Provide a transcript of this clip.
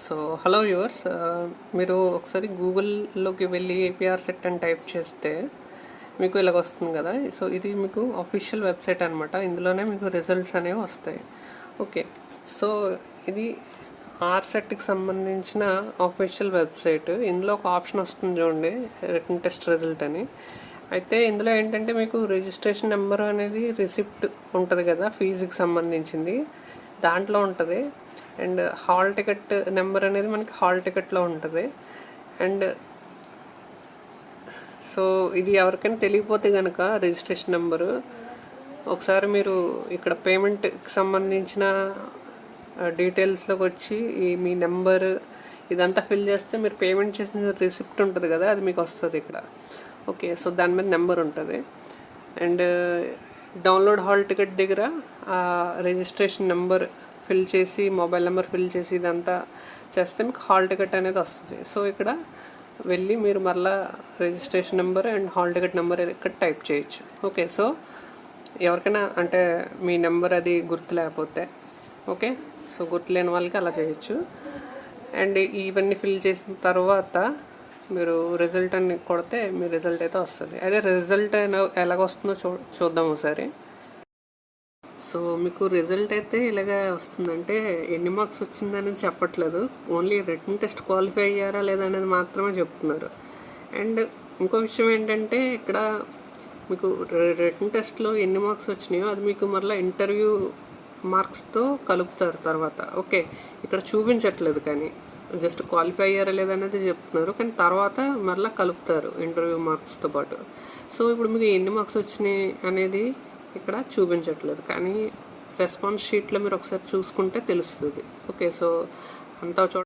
So hello viewers, మీరు ఒకసారి గూగుల్లోకి వెళ్ళి ఏపీఆర్ సెట్ అని టైప్ చేస్తే మీకు ఇలాగ వస్తుంది కదా. సో ఇది మీకు అఫీషియల్ వెబ్సైట్ అనమాట. ఇందులోనే మీకు రిజల్ట్స్ అనేవి వస్తాయి. ఓకే, సో ఇది ఆర్సెట్కి సంబంధించిన అఫీషియల్ వెబ్సైట్. ఇందులో ఒక ఆప్షన్ వస్తుంది చూడండి, రిటన్ టెస్ట్ రిజల్ట్ అని. అయితే ఇందులో ఏంటంటే మీకు రిజిస్ట్రేషన్ నెంబర్ అనేది రిసిప్ట్ ఉంటుంది కదా, ఫీజుకి సంబంధించింది దాంట్లో ఉంటుంది. అండ్ హాల్ టికెట్ నెంబర్ అనేది మనకి హాల్ టికెట్లో ఉంటుంది. అండ్ సో ఇది ఎవరికైనా తెలియకపోతే కనుక రిజిస్ట్రేషన్ నెంబరు ఒకసారి మీరు ఇక్కడ పేమెంట్కి సంబంధించిన డీటెయిల్స్లోకి వచ్చి మీ నెంబర్ ఇదంతా ఫిల్ చేస్తే మీరు పేమెంట్ చేసిన రిసిప్ట్ ఉంటుంది కదా, అది మీకు వస్తుంది ఇక్కడ. ఓకే, సో దాని మీద నెంబర్ ఉంటుంది. అండ్ డౌన్లోడ్ హాల్ టికెట్ దగ్గర రిజిస్ట్రేషన్ నెంబర్ ఫిల్ చేసి, మొబైల్ నెంబర్ ఫిల్ చేసి ఇదంతా చేస్తే మీకు హాల్ టికెట్ అనేది వస్తుంది. సో ఇక్కడ వెళ్ళి మీరు మరలా registration number and hall ticket number ఇక్కడ టైప్ చేయొచ్చు. ఓకే, సో ఎవరికైనా అంటే మీ నెంబర్ అది గుర్తు లేకపోతే, ఓకే, సో గుర్తులేని వాళ్ళకి అలా చేయొచ్చు. అండ్ ఇవన్నీ ఫిల్ చేసిన తర్వాత మీరు రిజల్ట్ అని కొడితే మీ రిజల్ట్ అయితే వస్తుంది. అదే రిజల్ట్ ఎలాగ వస్తుందో చూద్దాం ఒకసారి. సో మీకు రిజల్ట్ అయితే ఇలాగ వస్తుందంటే ఎన్ని మార్క్స్ వచ్చిందనేది చెప్పట్లేదు, ఓన్లీ రిటన్ టెస్ట్ క్వాలిఫై అయ్యారా లేదా అనేది మాత్రమే చెప్తున్నారు. అండ్ ఇంకో విషయం ఏంటంటే ఇక్కడ మీకు రిటన్ టెస్ట్లో ఎన్ని మార్క్స్ వచ్చినాయో అది మీకు మరలా ఇంటర్వ్యూ మార్క్స్తో కలుపుతారు తర్వాత. ఓకే, ఇక్కడ చూపించట్లేదు కానీ జస్ట్ క్వాలిఫై అయ్యారా లేదా అనేది చెప్తున్నారు, కానీ తర్వాత మరలా కలుపుతారు ఇంటర్వ్యూ మార్క్స్తో పాటు. సో ఇప్పుడు మీకు ఎన్ని మార్క్స్ వచ్చినాయి అనేది ఇక్కడ చూపించట్లేదు, కానీ రెస్పాన్స్ షీట్లో మీరు ఒకసారి చూసుకుంటే తెలుస్తుంది. ఓకే, సో అంతా